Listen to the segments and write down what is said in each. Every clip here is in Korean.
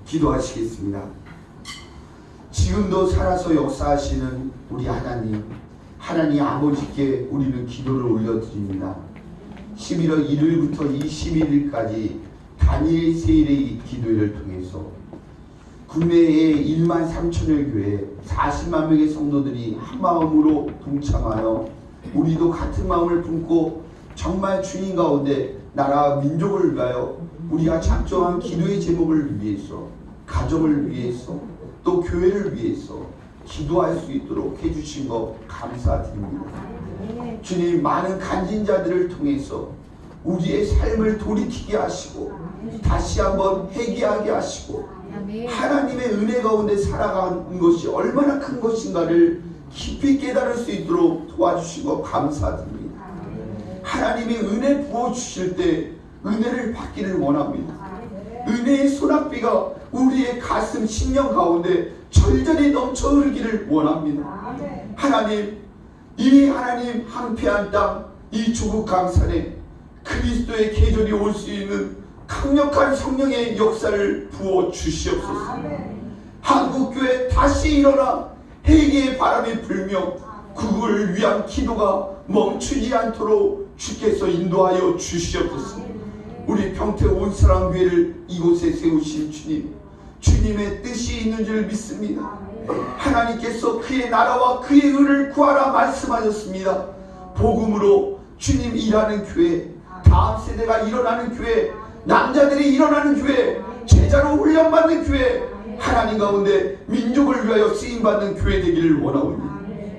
기도하시겠습니다. 지금도 살아서 역사하시는 우리 하나님 아버지께 우리는 기도를 올려드립니다. 11월 1일부터 21일까지 다니엘 세일의 기도회를 통해서 국내의 1만 3천여 교회 40만 명의 성도들이 한마음으로 동참하여 우리도 같은 마음을 품고 정말 주님 가운데 나라와 민족을 위하여 우리가 작정한 기도의 제목을 위해서, 가정을 위해서, 또 교회를 위해서 기도할 수 있도록 해주신 것 감사드립니다. 주님, 많은 간진자들을 통해서 우리의 삶을 돌이키게 하시고 다시 한번 회개하게 하시고 하나님의 은혜 가운데 살아가는 것이 얼마나 큰 것인가를 깊이 깨달을 수 있도록 도와주신 것 감사드립니다. 하나님이 은혜 부어주실 때 은혜를 받기를 원합니다. 은혜의 소낙비가 우리의 가슴 심령 가운데 절절히 넘쳐 흐르기를 원합니다. 하나님, 이 하나님 항폐한 땅, 이 조국 강산에 그리스도의 계절이 올 수 있는 강력한 성령의 역사를 부어 주시옵소서. 한국교회 다시 일어나 회개의 바람이 불며 그걸 위한 기도가 멈추지 않도록 주께서 인도하여 주시옵소서. 우리 평택 온사랑교회를 이곳에 세우신 주님, 주님의 뜻이 있는 줄 믿습니다. 하나님께서 그의 나라와 그의 의를 구하라 말씀하셨습니다. 복음으로 주님 일하는 교회, 다음 세대가 일어나는 교회, 남자들이 일어나는 교회, 제자로 훈련받는 교회, 하나님 가운데 민족을 위하여 쓰임받는 교회 되기를 원하오니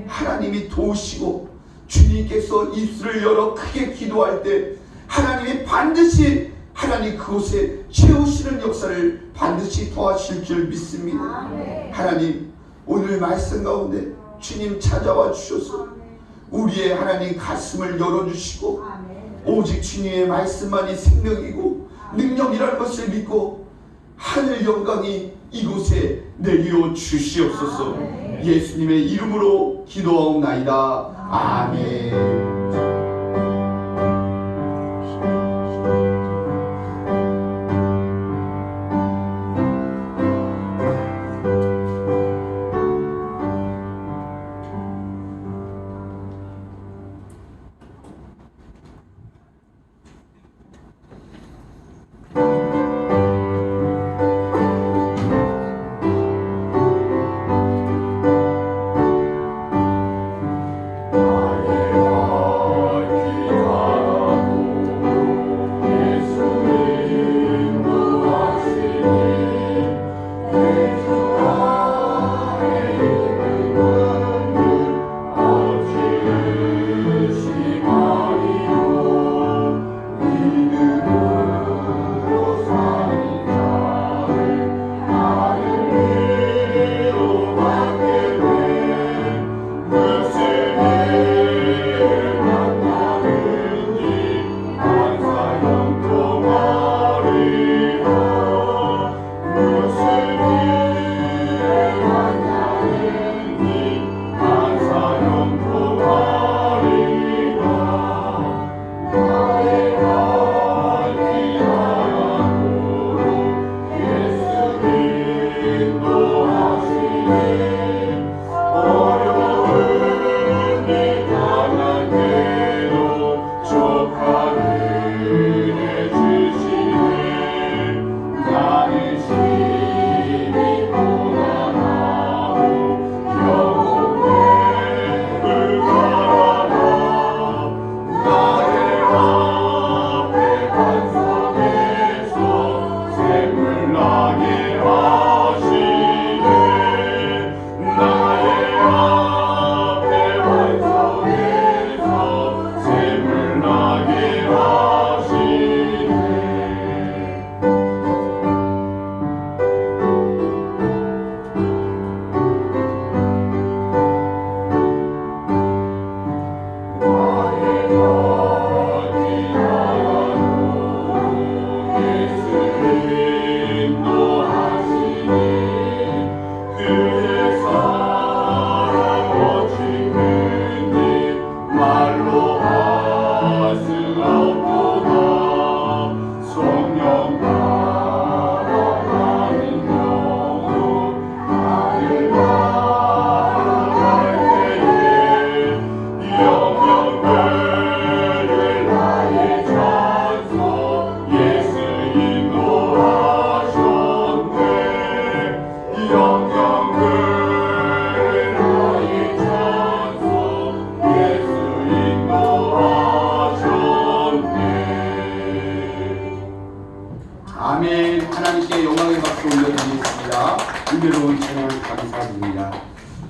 하나님이 도우시고 주님께서 입술을 열어 크게 기도할 때 하나님이 반드시 하나님 그곳에 채우시는 역사를 반드시 도와주실 줄 믿습니다. 하나님, 오늘 말씀 가운데 주님 찾아와 주셔서 우리의 하나님 가슴을 열어주시고 오직 주님의 말씀만이 생명이고 능력이라는 것을 믿고 하늘 영광이 이곳에 내려 주시옵소서. 예수님의 이름으로 기도하옵나이다. 아멘.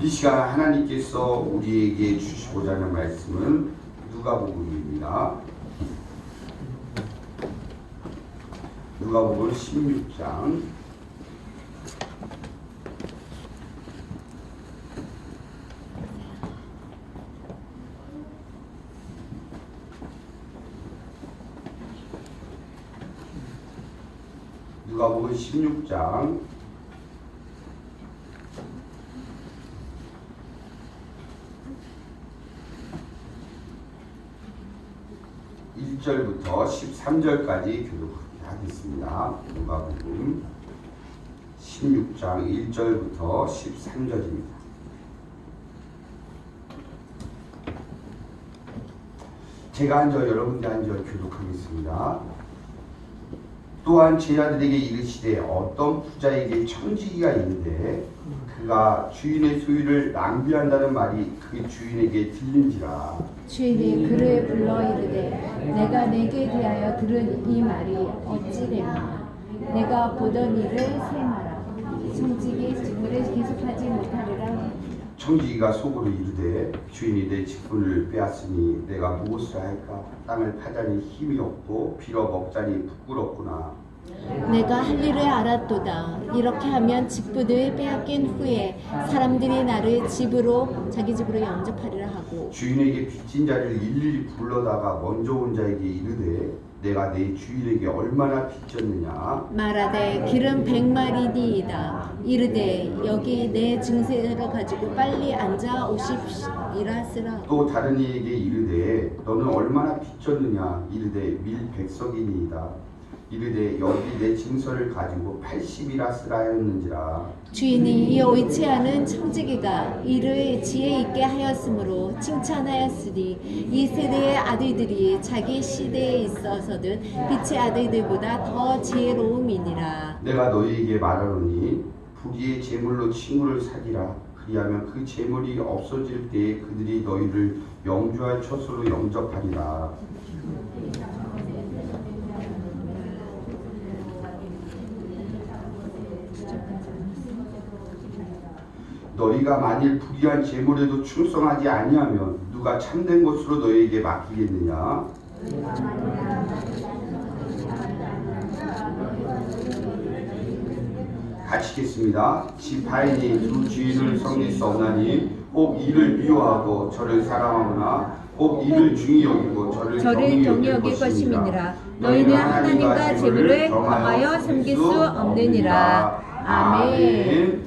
이 시간 하나님께서 우리에게 주시고자 하는 말씀은 누가복음입니다. 누가복음 16장 누가복음 16장 1절부터 13절까지 교독하겠습니다. 누가복음 16장 1절부터 13절입니다. 제가 한 절, 여러분들 한 절 교독하겠습니다. 또한 제자들에게 이르시되 어떤 부자에게 청지기가 있는데 그가 주인의 소유를 낭비한다는 말이 그 주인에게 들린지라. 주인이 그를 불러 이르되 내가 내게 대하여 들은 이 말이 어찌 되느냐. 내가 보던 일을 세마라. 청지기 직분을 계속하지 못하리라. 청지기가 속으로 이르되 주인이 내 직분을 빼앗으니 내가 무엇을 할까? 땅을 파자니 힘이 없고 빌어 먹자니 부끄럽구나. 내가 할 일을 알았도다. 이렇게 하면 직분을 빼앗긴 후에 사람들이 나를 자기 집으로 영접하리라 하고 주인에게 빚진 자를 일일이 불러다가 먼저 온 자에게 이르되 내가 내 주인에게 얼마나 빚졌느냐. 말하되 길은 100마리니이다. 이르되 여기 내 증세를 가지고 빨리 앉아 오십시라 쓰라. 또 다른 이에게 이르되 너는 얼마나 빚졌느냐. 이르되 밀 100석이니이다. 이르되 여기 내 증서를 가지고 80이라 쓰라 하였는지라. 주인이 이 옳지 않은 청지기가 이를 지혜 있게 하였으므로 칭찬하였으니 이 세대의 아들들이 자기 시대에 있어서든 빛의 아들들보다 더 지혜로움이니라. 내가 너희에게 말하노니 불의의 재물로 친구를 사귀라. 그리하면 그 재물이 없어질 때에 그들이 너희를 영주할 처소로 영접하리라. 너희가 만일 불의한 재물에도 충성하지 아니하면 누가 참된 것으로 너희에게 맡기겠느냐. 같이 읽겠습니다. 집 하인이 두 주인을 섬길 수 없나니 혹 이를 미워하고 저를 사랑하거나 혹 이를 중히 여기고 저를 경히 여길 것임이니라. 너희는 하나님과 재물을 겸하여 섬길 수 없느니라. 아멘.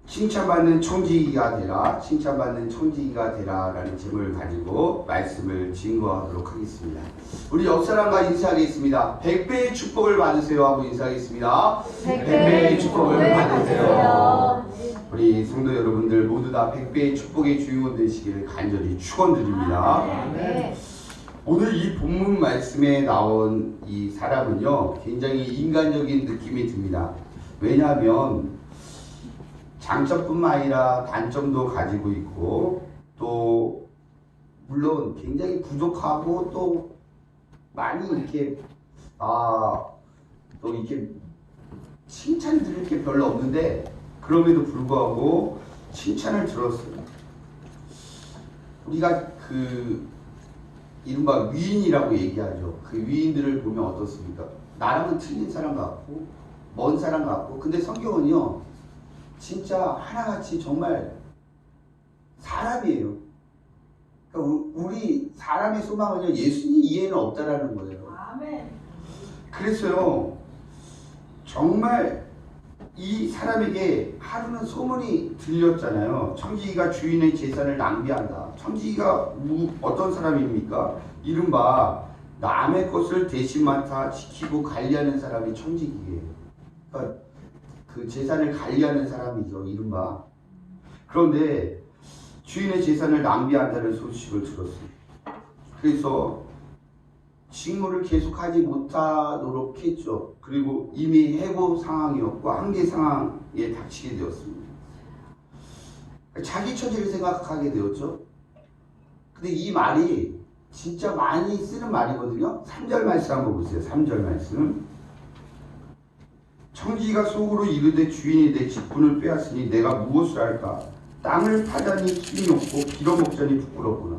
칭찬받는 청지기가 되라, 칭찬받는 청지기가 되라라는 제목을 가지고 말씀을 증거하도록 하겠습니다. 우리 옆사람과 인사하겠습니다. 100배의 축복을 받으세요 하고 인사하겠습니다. 100배의 축복을 받으세요. 우리 성도 여러분들 모두 다 100배의 축복의 주인공 되시기를 간절히 축원드립니다. 오늘 이 본문 말씀에 나온 이 사람은요 굉장히 인간적인 느낌이 듭니다. 왜냐하면 장점뿐만 아니라 단점도 가지고 있고 또 물론 굉장히 부족하고 또 많이 이렇게 또 이렇게 칭찬 들을 게 별로 없는데 그럼에도 불구하고 칭찬을 들었어요. 우리가 그 이른바 위인이라고 얘기하죠. 그 위인들을 보면 어떻습니까? 나랑은 틀린 사람 같고 먼 사람 같고 근데 성경은요 진짜 하나같이 정말 사람이에요. 그러니까 우리 사람의 소망은요 예수님 이해는 없다라는 거예요. 그래서요 정말 이 사람에게 하루는 소문이 들렸잖아요. 청지기가 주인의 재산을 낭비한다. 청지기가 어떤 사람입니까? 이른바 남의 것을 대신 맡아 지키고 관리하는 사람이 청지기예요. 그러니까 그 재산을 관리하는 사람이죠. 이른바. 그런데 주인의 재산을 낭비한다는 소식을 들었어요. 그래서 직무를 계속하지 못하도록 했죠. 그리고 이미 해고 상황이었고 한계 상황에 닥치게 되었습니다. 자기 처지를 생각하게 되었죠. 근데 이 말이 진짜 많이 쓰는 말이거든요. 3절 말씀 한번 보세요. 3절 말씀. 청지기가 속으로 이르되 주인이 내 직분을 빼앗으니 내가 무엇을 할까? 땅을 파자니 힘이 없고 빌어먹자니 부끄럽구나.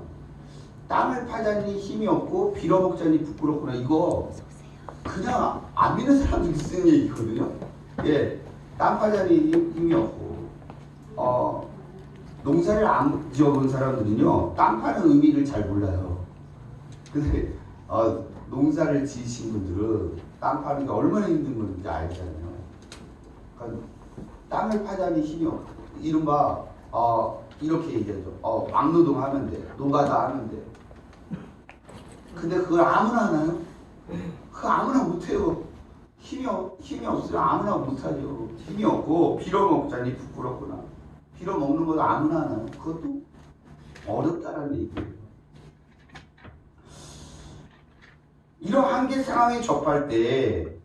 땅을 파자니 힘이 없고 빌어먹자니 부끄럽구나. 이거 그냥 안 믿는 사람들이 쓰는 얘기거든요. 예, 땅 파자니 힘이 없고 농사를 안 지어본 사람들은요 땅 파는 의미를 잘 몰라요. 근데 농사를 지으신 분들은 땅 파는 게 얼마나 힘든 건지 알잖아요. 그러니까 땅을 파자니 힘이 없고 이른바 이렇게 얘기하죠. 막노동 하면 돼. 노가다 하면 돼. 근데 그걸 아무나 하나요? 그거 아무나 못해요. 힘이 없으면 아무나 못하죠. 힘이 없고 빌어먹자니 부끄럽구나. 빌어먹는 것도 아무나 하나요? 그것도 어렵다라는 얘기예요. 이런 한계 상황에 접할 때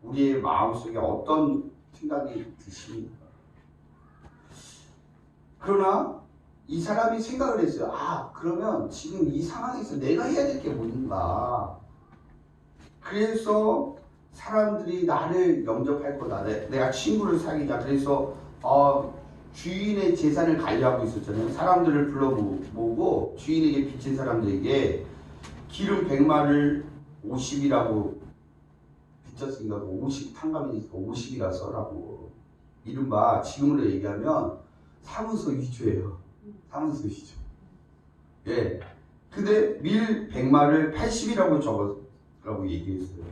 우리의 마음속에 어떤 생각이 드십니까? 그러나 이 사람이 생각을 했어요. 그러면 지금 이 상황에서 내가 해야 될 게 뭔가. 그래서 사람들이 나를 영접할 거다. 내가 친구를 사귀자. 그래서 주인의 재산을 관리하고 있었잖아요. 사람들을 불러 모으고 주인에게 빚진 사람들에게 기름 100마를 50이라고 빚졌으니까 50 탕감이니까 50이라 써라고. 이른바 지금으로 얘기하면 사무소 위조예요. 사무소 위조. 예. 근데 밀 100마를 80이라고 적었라고 얘기했어요.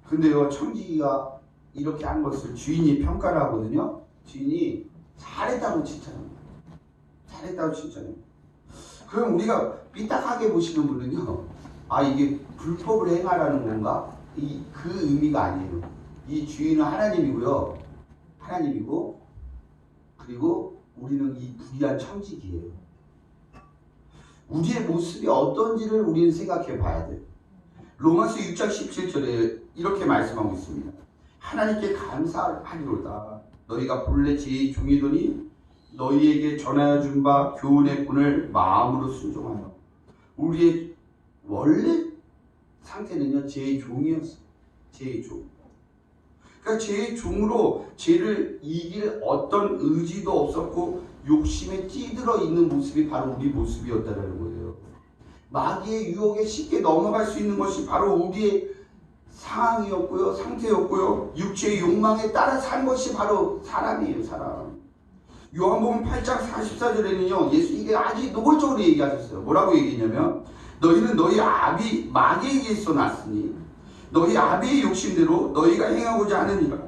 근데요 청지기가 이렇게 한 것을 주인이 평가를 하거든요. 주인이 잘했다고 칭찬합니다. 잘했다고 칭찬해요. 그럼 우리가 삐딱하게 보시는 분은요, 이게 불법을 행하라는 건가? 그 의미가 아니에요. 이 주인은 하나님이고요. 하나님이고, 그리고 우리는 이 불의한 청지기예요. 우리의 모습이 어떤지를 우리는 생각해 봐야 돼요. 로마서 6장 17절에 이렇게 말씀하고 있습니다. 하나님께 감사하리로다. 너희가 본래 제 종이더니 너희에게 전하여 준 바 교훈의 본을 마음으로 순종하여. 우리의 원래 상태는요 제 종이었어요. 제 종. 그러니까 제 종으로 죄를 이길 어떤 의지도 없었고 욕심에 찌들어 있는 모습이 바로 우리 모습이었다는 거예요. 마귀의 유혹에 쉽게 넘어갈 수 있는 것이 바로 우리의 상황이었고요, 상태였고요, 육체의 욕망에 따라 산 것이 바로 사람이에요, 사람. 요한복음 8장 44절에는요, 예수님이 아주 노골적으로 얘기하셨어요. 뭐라고 얘기했냐면, 너희는 너희 아비 마귀에게서 났으니 너희 아비의 욕심대로 너희가 행하고자 하느니라.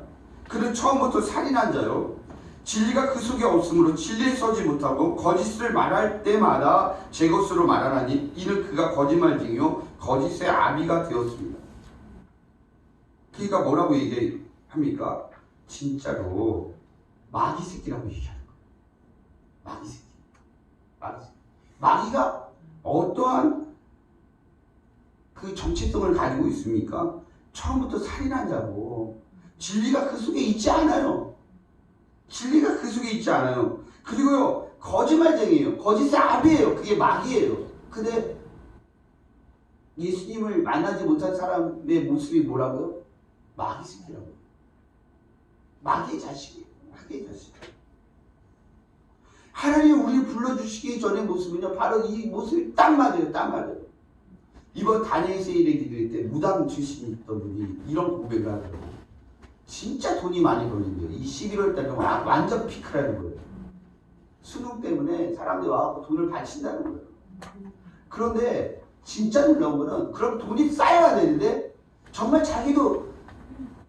그는 처음부터 살인한 자요, 진리가 그 속에 없으므로 진리에 서지 못하고 거짓을 말할 때마다 제 것으로 말하나니 이는 그가 거짓말쟁이요 거짓의 아비가 되었습니다. 그러니까 뭐라고 얘기합니까? 진짜로 마귀 새끼라고 얘기하는 거예요. 마귀 새끼. 마귀 새끼. 마귀가 어떠한 그 정체성을 가지고 있습니까? 처음부터 살인한 자고 진리가 그 속에 있지 않아요. 진리가 그 속에 있지 않아요. 그리고요 거짓말쟁이에요. 거짓의 아비예요. 그게 마귀예요. 근데 예수님을 만나지 못한 사람의 모습이 뭐라고요? 마귀 새끼라고요. 마귀의 자식이에요. 마귀의 자식. 하나님이 우리를 불러주시기 전의 모습은요 바로 이 모습이 딱 맞아요. 딱 맞아요. 이번 다니엘 세일의 기도회 때 무당 출신이 있던 분이 이런 고백을 하더라고요. 진짜 돈이 많이 벌린대요. 이 11월 달에 완전 피크라는 거예요. 수능 때문에 사람들이 와서 돈을 바친다는 거예요. 그런데 진짜 놀라운 거는 그럼 돈이 쌓여야 되는데 정말 자기도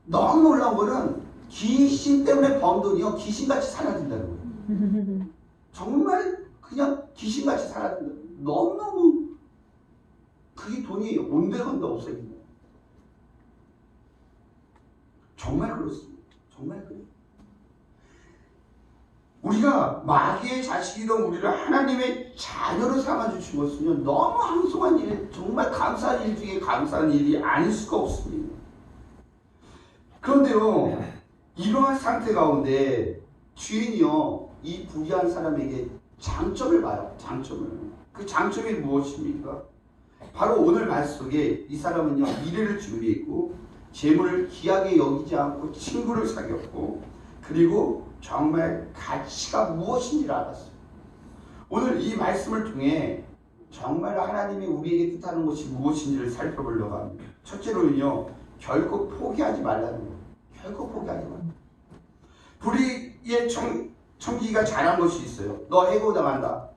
너무 놀라운 거는 귀신 때문에 번 돈이요 귀신같이 사라진다는 거예요. 정말 그냥 귀신같이 사라진다. 너무너무 그게 돈이 온데간데 없어진다. 정말 그렇습니다. 정말 그래요. 우리가 마귀의 자식이던 우리를 하나님의 자녀로 삼아주신 것은요 너무 황송한 일, 정말 감사한 일 중에 감사한 일이 아닐 수가 없습니다. 그런데요 이러한 상태 가운데 주인이요 이 불의한 사람에게 장점을 봐요. 장점을. 그 장점이 무엇입니까? 바로 오늘 말씀 속에 이 사람은요 미래를 준비했고 재물을 귀하게 여기지 않고 친구를 사귀었고 그리고 정말 가치가 무엇인지를 알았어요. 오늘 이 말씀을 통해 정말 하나님이 우리에게 뜻하는 것이 무엇인지를 살펴보려고 합니다. 첫째로는요, 결코 포기하지 말라는 거예요. 결코 포기하지 말라. 불의의 청지기가 잘한 것이 있어요. 너 해고당한다.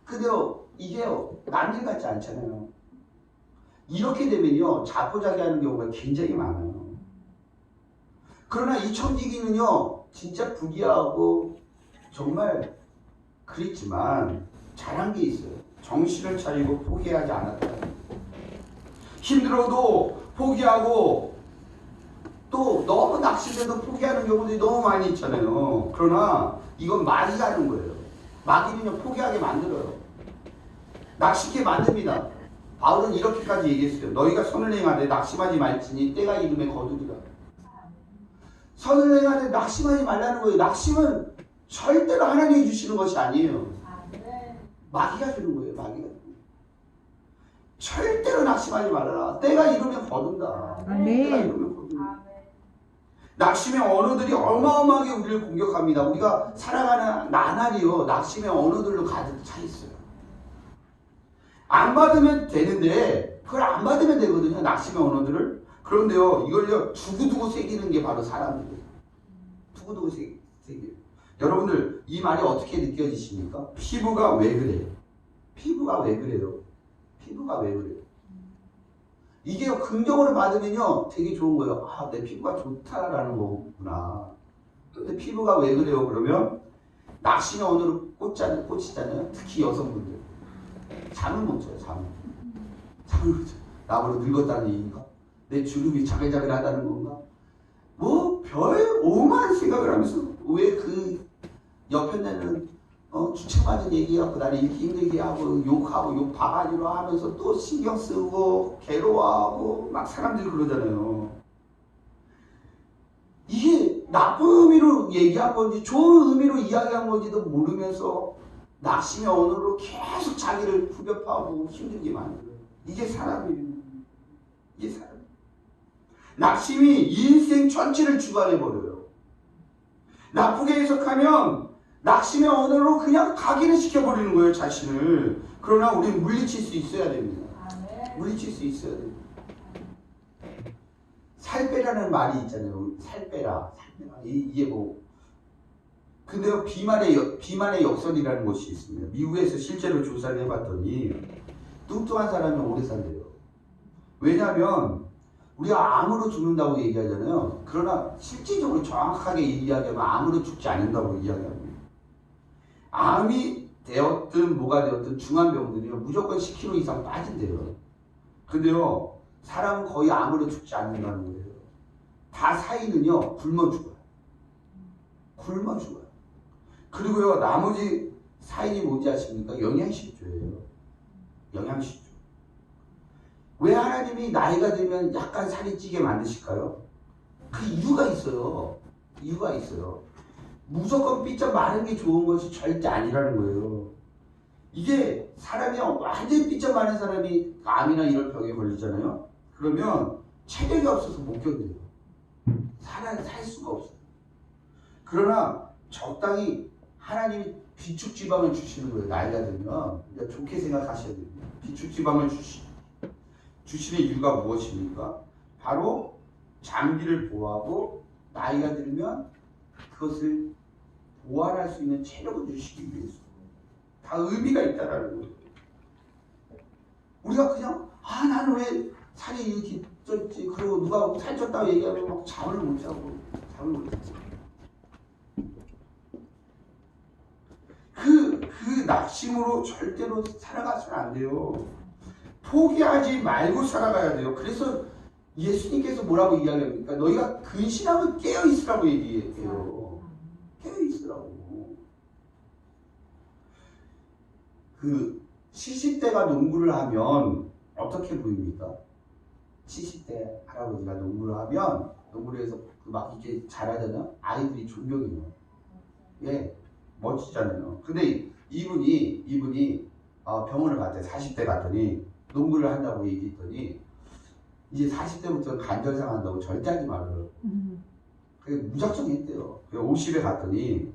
근데요, 이게요, 남일 같지 않잖아요. 이렇게 되면요, 자포자기하는 경우가 굉장히 많아요. 그러나 이 청지기는요, 진짜 부귀하고 정말 그랬지만 잘한 게 있어요. 정신을 차리고 포기하지 않았다. 힘들어도 포기하고 또 너무 낙심돼도 포기하는 경우들이 너무 많이 있잖아요. 그러나 이건 마귀가 하는 거예요. 마귀는요, 포기하게 만들어요. 낙심케 만듭니다. 바울은 이렇게까지 얘기했어요. 너희가 선을 행하되 낙심하지 말지니 때가 이름에 거두리라. 선을 행하되 낙심하지 말라는 거예요. 낙심은 절대로 하나님이 주시는 것이 아니에요. 마귀가 주는 거예요. 마귀가 주는 거예요. 절대로 낙심하지 말아라. 때가 이르면 거둔다. 때가 이르면 거둔다. 낙심의 언어들이 어마어마하게 우리를 공격합니다. 우리가 살아가는 나날이요, 낙심의 언어들로 가득 차 있어요. 안 받으면 되는데 그걸 안 받으면 되거든요. 낙심의 언어들을. 그런데요, 이걸요 두고두고 새기는 게 바로 사람이에요. 두고두고 새기는. 여러분들 이 말이 어떻게 느껴지십니까? 피부가 왜 그래요? 피부가 왜 그래요? 피부가 왜 그래요? 이게 긍정으로 받으면요 되게 좋은 거예요. 아, 내 피부가 좋다라는 거구나. 근데 피부가 왜 그래요? 그러면 낙심의 언어로 꽂히잖아요. 특히 여성분들 잠을 못 자요. 잠을 못 자요. 나보다 늙었다는 얘기인가? 내 주름이 자글자글하다는 건가? 뭐 별 오만 생각을 하면서 왜 그 옆에는 주책맞은 얘기하고 나를 이렇게 힘들게 하고 욕하고 욕 바가지로 하면서 또 신경 쓰고 괴로워하고 막 사람들이 그러잖아요. 이게 나쁜 의미로 얘기한 건지 좋은 의미로 이야기한 건지도 모르면서 낙심의 언어로 계속 자기를 후벼파고 힘들게 만들어요. 이게 사람이에요. 이게 사람. 낙심이 인생 전체를 주관해버려요. 나쁘게 해석하면 낙심의 언어로 그냥 각인을 시켜버리는 거예요, 자신을. 그러나 우리는 물리칠 수 있어야 됩니다. 물리칠 수 있어야 됩니다. 살 빼라는 말이 있잖아요. 살 빼라. 이게 뭐. 근데요, 비만의 역설이라는 것이 있습니다. 미국에서 실제로 조사를 해봤더니 뚱뚱한 사람이 오래 산대요. 왜냐하면 우리가 암으로 죽는다고 얘기하잖아요. 그러나 실질적으로 정확하게 이야기하면 암으로 죽지 않는다고 이야기합니다. 암이 되었든 뭐가 되었든 중환병들이요 무조건 10kg 이상 빠진대요. 근데요, 사람은 거의 암으로 죽지 않는다는 거예요. 다 사이는요 굶어 죽어요. 굶어 죽어요. 그리고요, 나머지 사인이 뭔지 아십니까? 영양실조예요. 영양실조. 왜 하나님이 나이가 들면 약간 살이 찌게 만드실까요? 그 이유가 있어요. 이유가 있어요. 무조건 삐쩍 마른 게 좋은 것이 절대 아니라는 거예요. 이게 사람이 완전히 삐쩍 마른 사람이 암이나 이런 병에 걸리잖아요. 그러면 체력이 없어서 못 견뎌요. 살 수가 없어요. 그러나 적당히 하나님이 비축지방을 주시는 거예요. 나이가 들면. 그러니까 좋게 생각하셔야 됩니다. 비축지방을 주시는 이유가 무엇입니까? 바로 장기를 보호하고 나이가 들면 그것을 보완할 수 있는 체력을 주시기 위해서. 다 의미가 있다라는 거예요. 우리가 그냥 나는 왜 살이 이렇게 쪘지? 그리고 누가 살쪘다고 얘기하면 막 잠을 못 자고 그 낙심으로 절대로 살아가서는 안 돼요. 포기하지 말고 살아가야 돼요. 그래서 예수님께서 뭐라고 이야기합니까? 너희가 근신하면 깨어있으라고 얘기해요. 깨어있으라고. 그 70대가 농구를 하면 어떻게 보입니까? 70대 할아버지가 농구를 하면 농구를 해서 막 이렇게 잘하잖아요. 아이들이 존경해요. 예, 멋지잖아요. 근데 이분이 병원을 갔대. 40대 갔더니 농구를 한다고 얘기했더니 이제 40대부터 간절상한다고 절대 하지 말아요. 그게 무작정 했대요. 50에 갔더니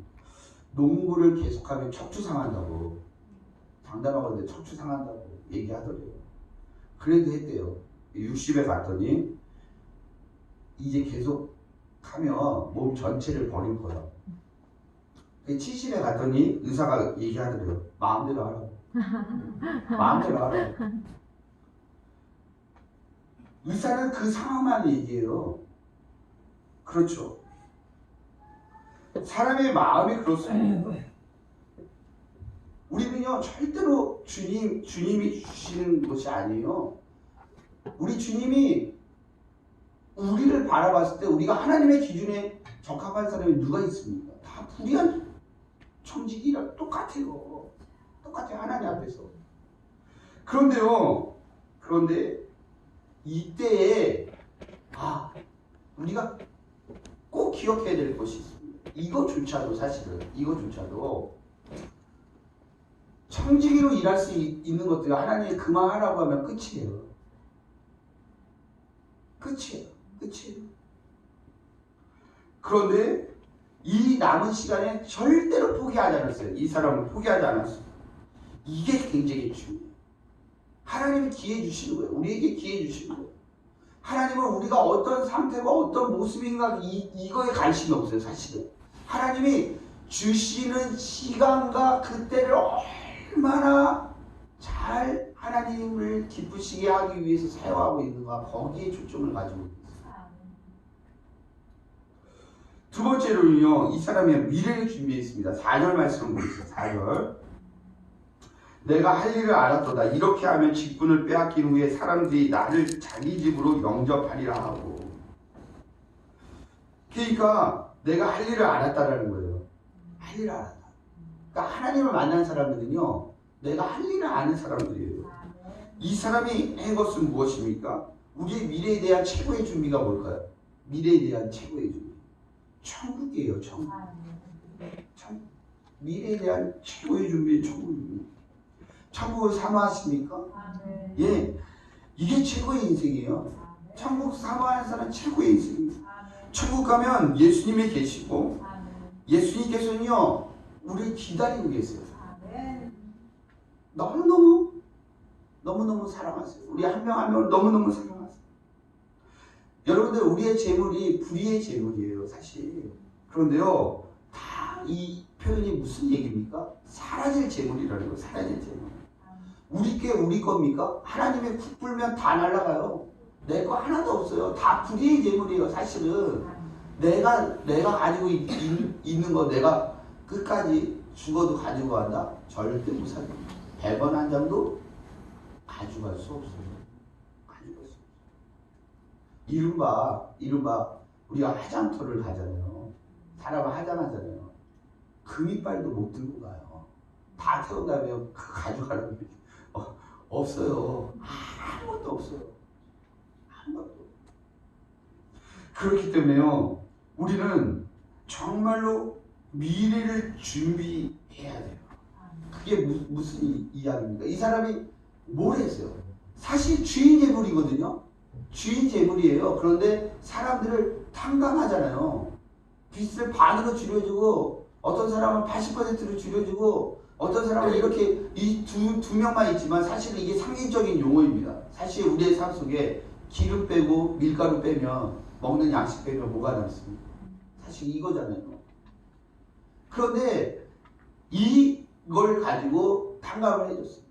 농구를 계속하면 척추 상한다고, 장담하거든요. 척추 상한다고 얘기하더래요. 그래도 했대요. 60에 갔더니 이제 계속 하면 몸 전체를 버릴 거야. 70에 갔더니 의사가 얘기하더래요. 마음대로 하라고. 마음대로 하라고. 의사는 그 상황만 얘기해요. 그렇죠. 사람의 마음이 그렇습니다. 우리는요, 절대로 주님이 주시는 것이 아니에요. 우리 주님이 우리를 바라봤을 때 우리가 하나님의 기준에 적합한 사람이 누가 있습니까? 다 불의한 청지기랑 똑같아요. 똑같아요. 하나님 앞에서. 그런데 이때에 우리가 꼭 기억해야 될 것이 있습니다. 이거조차도 청지기로 일할 수 있는 것들이 하나님이 그만하라고 하면 끝이에요. 그런데 이 남은 시간에 절대로 포기하지 않았어요. 이 사람은 포기하지 않았어요. 이게 굉장히 중요해요. 하나님이 기회 주시는 거예요. 우리에게 기회 주시는 거예요. 하나님은 우리가 어떤 상태가 어떤 모습인가 이거에 관심이 없어요. 사실은 하나님이 주시는 시간과 그때를 얼마나 잘 하나님을 기쁘시게 하기 위해서 사용하고 있는가, 거기에 초점을 가지고 있어요. 두 번째로는요, 이 사람의 미래를 준비했습니다. 4절 말씀을 보세요. 4절. 내가 할 일을 알았도다. 이렇게 하면 직분을 빼앗긴 후에 사람들이 나를 자기 집으로 영접하리라 하고. 그러니까 내가 할 일을 알았다라는 거예요. 할 일을 알았다. 그러니까 하나님을 만난 사람들은요, 내가 할 일을 아는 사람들이에요. 이 사람이 한 것은 무엇입니까? 우리의 미래에 대한 최고의 준비가 뭘까요? 미래에 대한 최고의 준비. 천국이에요. 천국. 미래에 대한 최고의 준비, 천국입니다. 천국을 사모하십니까? 예, 이게 최고의 인생이에요. 천국 사모하는 사람은 최고의 인생입니다. 천국 가면 예수님이 계시고, 예수님께서는요, 우리를 기다리고 계세요. 너무너무 사랑하세요. 우리 한 명 한 명을 너무너무 사랑하세요. 여러분들, 우리의 재물이 불의의 재물이에요, 사실. 그런데요, 다 이 표현이 무슨 얘기입니까? 사라질 재물이라는 거예요. 사라질 재물. 우리 겁니까? 하나님의 국 불면 다 날아가요. 내 거 하나도 없어요. 다 불의의 재물이에요. 사실은 내가 가지고 있는 거 내가 끝까지 죽어도 가지고 간다? 절대 못 살아요. 100원 한 장도 가져갈 수 없어요. 가져갈 수 없어요. 이른바 우리가 화장터를 가잖아요. 사람은 화장하잖아요. 금이빨도 못 들고 가요. 다 태운 다음에 가져가는 게 없어요. 아무것도 없어요. 아무것도. 그렇기 때문에요, 우리는 정말로 미래를 준비해야 돼요. 그게 무슨 이야기입니까? 이 사람이 뭘 했어요? 사실 주인 재물이거든요. 주인 재물이에요. 그런데 사람들을 탕감하잖아요. 빚을 반으로 줄여주고, 어떤 사람은 80%로 줄여주고, 어떤 사람은 이렇게 이 두 명만 있지만 사실은 이게 상징적인 용어입니다. 사실 우리의 삶 속에 기름 빼고 밀가루 빼면, 먹는 양식 빼면 뭐가 남습니까? 사실 이거잖아요. 그런데 이걸 가지고 탕감을 해줬어요.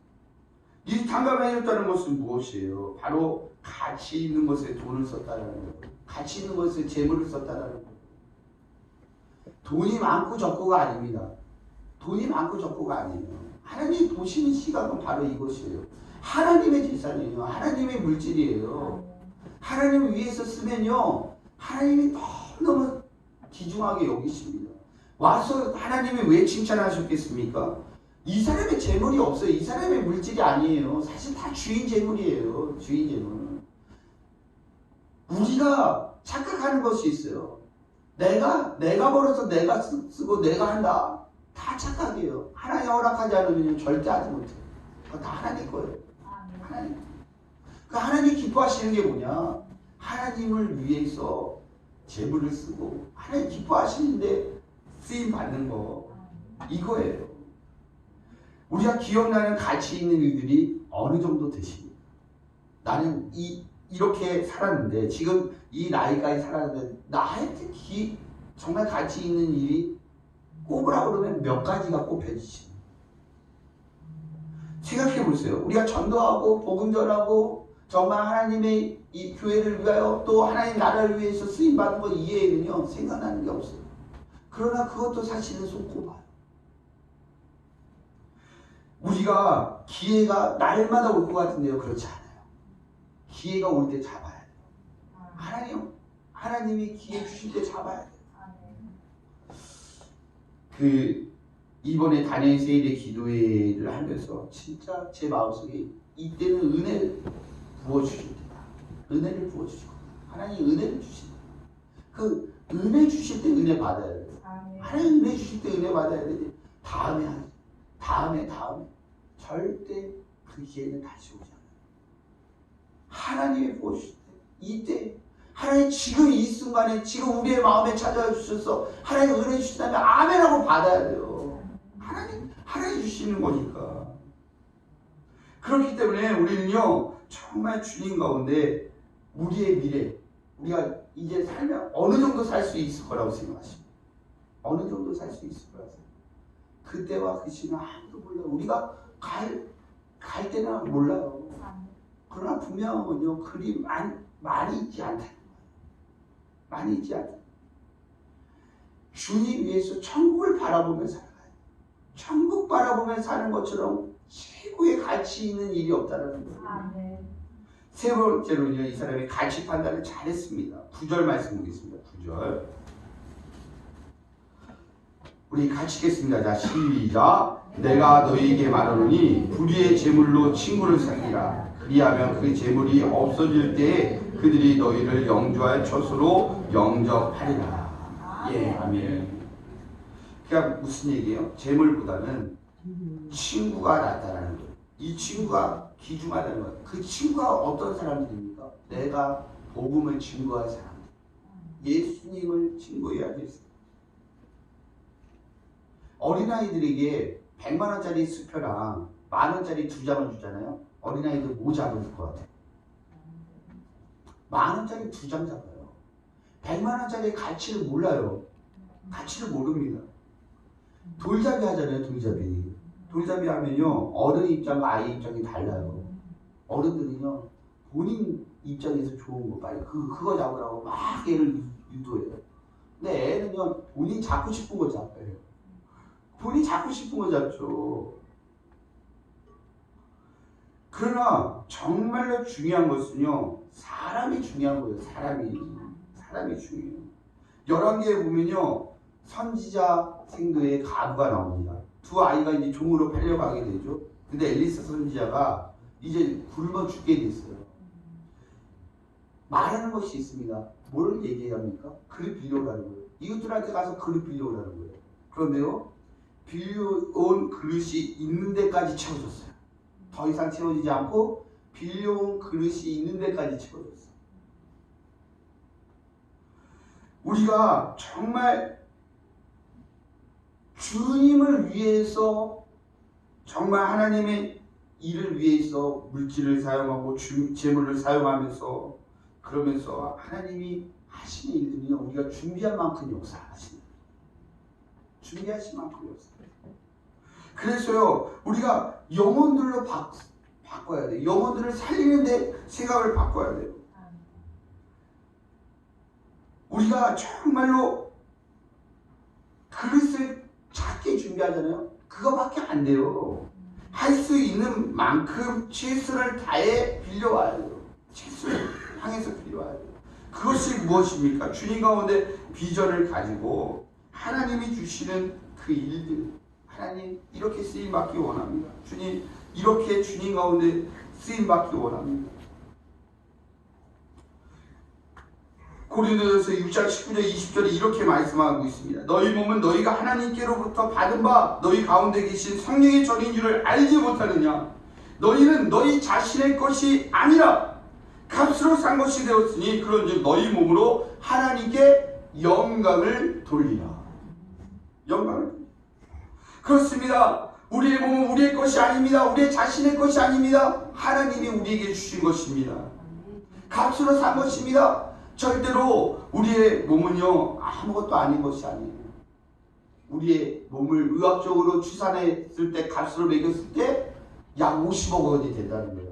이 탕감을 해줬다는 것은 무엇이에요? 바로 가치 있는 것에 돈을 썼다는 거예요. 가치 있는 것에 재물을 썼다는 거예요. 돈이 많고 적고가 아닙니다. 돈이 많고 적고가 아니에요. 하나님이 보시는 시각은 바로 이것이에요. 하나님의 재산이에요. 하나님의 물질이에요. 하나님을 위해서 쓰면요, 하나님이 너무너무 귀중하게 여기십니다. 와서 하나님이 왜 칭찬하셨겠습니까? 이 사람의 재물이 없어요. 이 사람의 물질이 아니에요. 사실 다 주인 재물이에요. 주인 재물. 우리가 착각하는 것이 있어요. 내가 벌어서 내가 쓰고 내가 한다. 다 착각이에요. 하나님 허락하지 않으면 절대 하지 못해요. 그거 다 하나님 거예요. 하나님. 그 하나님 기뻐하시는 게 뭐냐? 하나님을 위해서 재물을 쓰고 하나님 기뻐하시는데 쓰임 받는 거, 이거예요. 우리가 기억나는 가치 있는 일들이 어느 정도 되십니까? 나는 이렇게 살았는데, 지금 이 나이까지 살았는데 나한테 정말 가치 있는 일이 꼽으라 그러면 몇 가지가 꼽혀지지. 생각해 보세요. 우리가 전도하고 복음 전하고 정말 하나님의 이 교회를 위하여 또 하나님 나라를 위해서 쓰임 받는 거 이외에는요 생각나는 게 없어요. 그러나 그것도 사실은 손꼽아요. 우리가 기회가 날마다 올 것 같은데요, 그렇지 않아요. 기회가 올 때 잡아야 돼요. 하나님이 기회 주실 때 잡아야 돼요. 이번에 다니엘 세일의 기도회를 하면서 진짜 제 마음속에 이때는 은혜를 부어주실 때다. 은혜를 부어주실 거다. 하나님 은혜를 주신다. 그 은혜 주실 때 은혜 받아야 돼요. 하나님 은혜 주실 때 은혜 받아야 되지. 다음에 하지. 다음에 절대 그 기회는 다시 오지 않아요. 하나님이 부어주실 때, 이때 하나님 지금 이 순간에 지금 우리의 마음에 찾아와 주셔서 하나님 은혜 주신다면 아멘하고 받아야 돼요. 하나님 주시는 거니까. 그렇기 때문에 우리는요 정말 주님 가운데 우리의 미래, 우리가 이제 살면 어느 정도 살 수 있을 거라고 생각하십니다. 어느 정도 살 수 있을 거라고 생각합니다. 그때와 그 시는 아무도 몰라요. 우리가 갈 때는 몰라요. 그러나 분명은요 그리 많이 있지 않다는 거예요. 많이 있지 않다. 주님 위해서 천국을 바라보며 살아가요. 천국 바라보며 사는 것처럼 최고의 가치 있는 일이 없다는 거예요. 세 번째로는요, 이 사람이 가치 판단을 잘했습니다. 9절 말씀 보겠습니다. 9절. 우리 같이 읽겠습니다. 자, 시작. 내가 너희에게 말하노니 불의의 제물로 친구를 사귀라. 그리하면 그 제물이 없어질 때에 그들이 너희를 영주할 처소로 영접하리라. 예, 아멘. 그러니까 무슨 얘기예요? 제물보다는 친구가 낫다라는 거예요. 이 친구가 귀중하다는 거예요. 그 친구가 어떤 사람들입니까? 내가 복음을 증거할 사람들. 예수님을 증거해야 되겠습니다. 어린아이들에게 100만원짜리 수표랑 만원짜리 2장을 주잖아요. 어린아이들 뭐 잡을 것 같아요? 만원짜리 2장 잡아요. 100만원짜리 가치를 몰라요. 가치를 모릅니다. 돌잡이 하잖아요. 돌잡이 하면요 어른 입장과 아이 입장이 달라요. 어른들은요 본인 입장에서 좋은 거 빨리 그거 잡으라고 막 애를 유도해요. 근데 애는요 본인 잡고 싶은 거 잡아요. 본인 잡고 싶은 거 잡죠. 그러나 정말로 중요한 것은요 사람이 중요한 거예요. 사람이 중요해요. 열왕기에 보면요 선지자 생도의 가부가 나옵니다. 두 아이가 이제 종으로 팔려가게 되죠. 근데 엘리사 선지자가 이제 굶어 죽게 됐어요. 말하는 것이 있습니다. 뭘 얘기합니까? 그릇 빌려오라는 거예요. 이웃들한테 가서 그릇 빌려오라는 거예요. 그런데요 빌려온 그릇이 있는 데까지 채워졌어요. 더 이상 채워지지 않고 빌려온 그릇이 있는 데까지 채워졌어요. 우리가 정말 주님을 위해서 정말 하나님의 일을 위해서 물질을 사용하고 재물을 사용하면서 그러면서 하나님이 하시는 일들은요 우리가 준비한 만큼 역사하시는 거예요. 준비하신 만큼 역사. 그래서요 우리가 영혼들로 바꿔야 돼요. 영혼들을 살리는데 생각을 바꿔야 돼요. 우리가 정말로 그릇을 작게 준비하잖아요. 그거밖에 안 돼요. 할 수 있는 만큼 최선을 다해 빌려와야 돼요. 최선을 향해서 빌려와야 돼요. 그것이 무엇입니까? 주님 가운데 비전을 가지고 하나님이 주시는 그 일들, 하나님 이렇게 쓰임받기 원합니다. 주님 이렇게 주님 가운데 쓰임받기 원합니다. 고린도전서 6장 19절 20절에 이렇게 말씀하고 있습니다. 너희 몸은 너희가 하나님께로부터 받은 바 너희 가운데 계신 성령의 전인 줄을 알지 못하느냐? 너희는 너희 자신의 것이 아니라 값으로 산 것이 되었으니 그런즉 너희 몸으로 하나님께 영광을 돌리라. 영광을. 그렇습니다. 우리의 몸은 우리의 것이 아닙니다. 우리의 자신의 것이 아닙니다. 하나님이 우리에게 주신 것입니다. 값으로 산 것입니다. 절대로 우리의 몸은요 아무것도 아닌 것이 아니에요. 우리의 몸을 의학적으로 추산했을 때 값으로 매겼을 때 약 50억 원이 된다는 거예요.